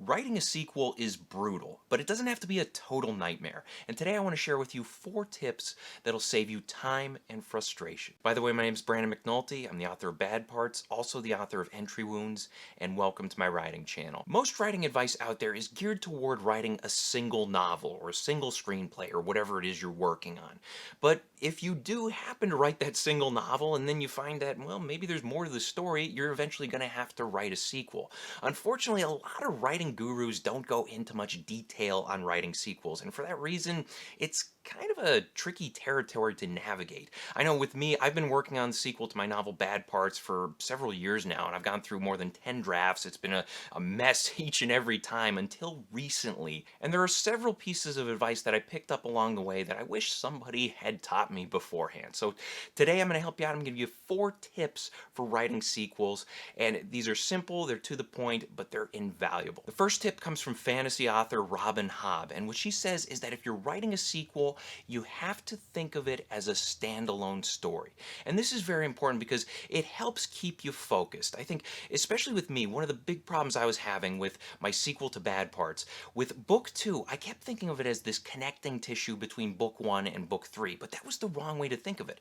Writing a sequel is brutal, but it doesn't have to be a total nightmare. And today I want to share with you 4 tips that'll save you time and frustration. By the way, my name is Brandon McNulty. I'm the author of Bad Parts, also the author of Entry Wounds, and welcome to my writing channel. Most writing advice out there is geared toward writing a single novel or a single screenplay or whatever it is you're working on. But if you do happen to write that single novel and then you find that, well, maybe there's more to the story, you're eventually going to have to write a sequel. Unfortunately, a lot of writing gurus don't go into much detail on writing sequels, and for that reason, it's kind of a tricky territory to navigate. I know with me, I've been working on the sequel to my novel Bad Parts for several years now, and I've gone through more than 10 drafts. It's been a mess each and every time until recently, and there are several pieces of advice that I picked up along the way that I wish somebody had taught me beforehand. So today I'm going to help you out. I'm going to give you 4 tips for writing sequels, and these are simple, they're to the point, but they're invaluable. The first tip comes from fantasy author Robin Hobb, and what she says is that if you're writing a sequel, you have to think of it as a standalone story. And this is very important because it helps keep you focused. I think, especially with me, one of the big problems I was having with my sequel to Bad Parts, with book 2, I kept thinking of it as this connecting tissue between book 1 and book 3, but that was the wrong way to think of it.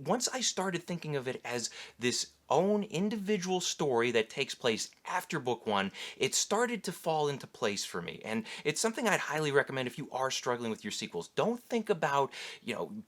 Once I started thinking of it as this own individual story that takes place after book 1, it started to fall into place for me. And it's something I'd highly recommend if you are struggling with your sequels. Don't think about,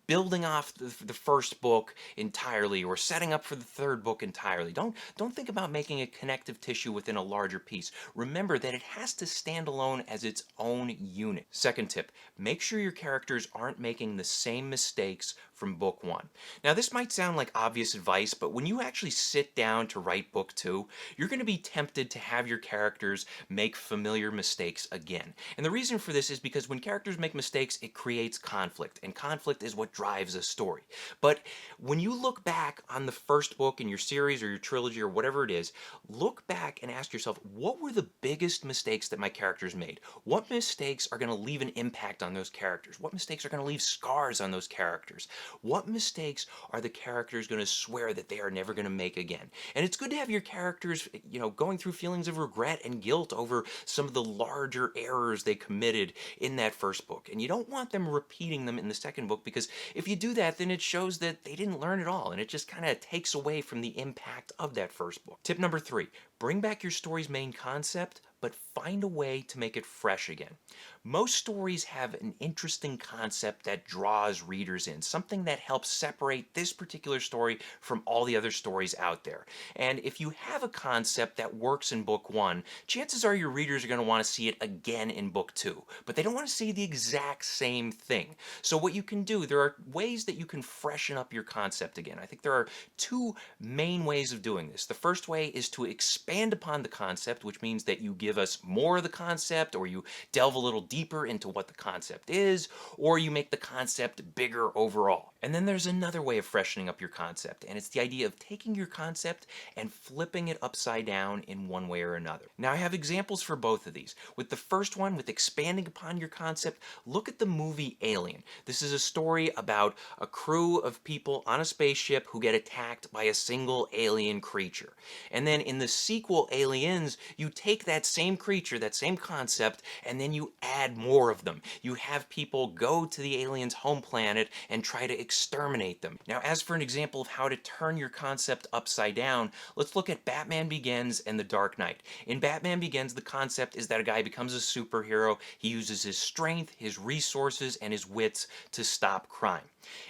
building off the first book entirely or setting up for the third book entirely. Don't think about making a connective tissue within a larger piece. Remember that it has to stand alone as its own unit. Second tip, make sure your characters aren't making the same mistakes from book 1. Now, this might sound like obvious advice, but when you actually sit down to write book 2, you're going to be tempted to have your characters make familiar mistakes again. And the reason for this is because when characters make mistakes, it creates conflict, and conflict is what drives a story. But when you look back on the first book in your series or your trilogy or whatever it is, look back and ask yourself, what were the biggest mistakes that my characters made? What mistakes are going to leave an impact on those characters? What mistakes are going to leave scars on those characters? What mistakes are the characters going to swear that they are never going to make again? And it's good to have your characters, going through feelings of regret and guilt over some of the larger errors they committed in that first book. And you don't want them repeating them in the second book, because if you do that, then it shows that they didn't learn at all, and it just kind of takes away from the impact of that first book. Tip number 3, bring back your story's main concept, but find a way to make it fresh again. Most stories have an interesting concept that draws readers in, something that helps separate this particular story from all the other stories out there. And if you have a concept that works in book 1, chances are your readers are going to want to see it again in book 2, but they don't want to see the exact same thing. So what you can do, there are ways that you can freshen up your concept again. I think there are 2 main ways of doing this. The first way is to expand upon the concept, which means that you give us more of the concept, or you delve a little deeper into what the concept is, or you make the concept bigger overall. And then there's another way of freshening up your concept, and it's the idea of taking your concept and flipping it upside down in one way or another. Now, I have examples for both of these. With the first one, with expanding upon your concept, look at the movie Alien. This is a story about a crew of people on a spaceship who get attacked by a single alien creature. And then in the sequel, Aliens, you take that same creature, that same concept, and then you add more of them. You have people go to the aliens' home planet and try to exterminate them. Now, as for an example of how to turn your concept upside down, let's look at Batman Begins and The Dark Knight. In Batman Begins, the concept is that a guy becomes a superhero. He uses his strength, his resources, and his wits to stop crime.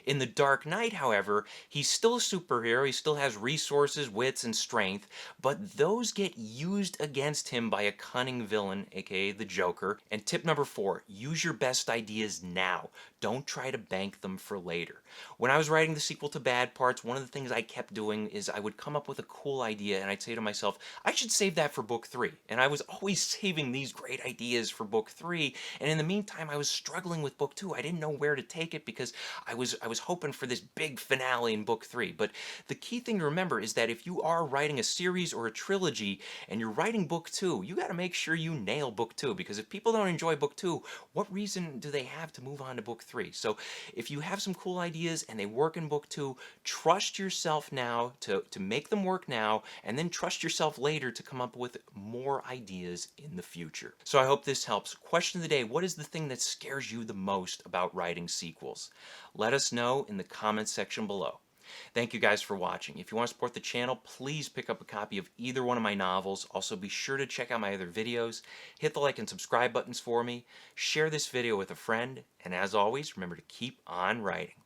In The Dark Knight, however, he's still a superhero. He still has resources, wits, and strength, but those get used against him by a cunning villain, aka the Joker. And tip number 4, use your best ideas now. Don't try to bank them for later. When I was writing the sequel to Bad Parts, one of the things I kept doing is I would come up with a cool idea and I'd say to myself, I should save that for book 3. And I was always saving these great ideas for book 3, and in the meantime I was struggling with book 2. I didn't know where to take it because I I was hoping for this big finale in book 3. But the key thing to remember is that if you are writing a series or a trilogy and you're writing book 2, you got to make sure you nail book 2, because if people don't enjoy book 2, what reason do they have to move on to book 3? So if you have some cool ideas and they work in book 2, trust yourself now to make them work now, and then trust yourself later to come up with more ideas in the future. So I hope this helps. Question of the day: what is the thing that scares you the most about writing sequels? Let us know in the comments section below. Thank you guys for watching. If you want to support the channel, please pick up a copy of either one of my novels. Also, be sure to check out my other videos. Hit the like and subscribe buttons for me. Share this video with a friend. And as always, remember to keep on writing.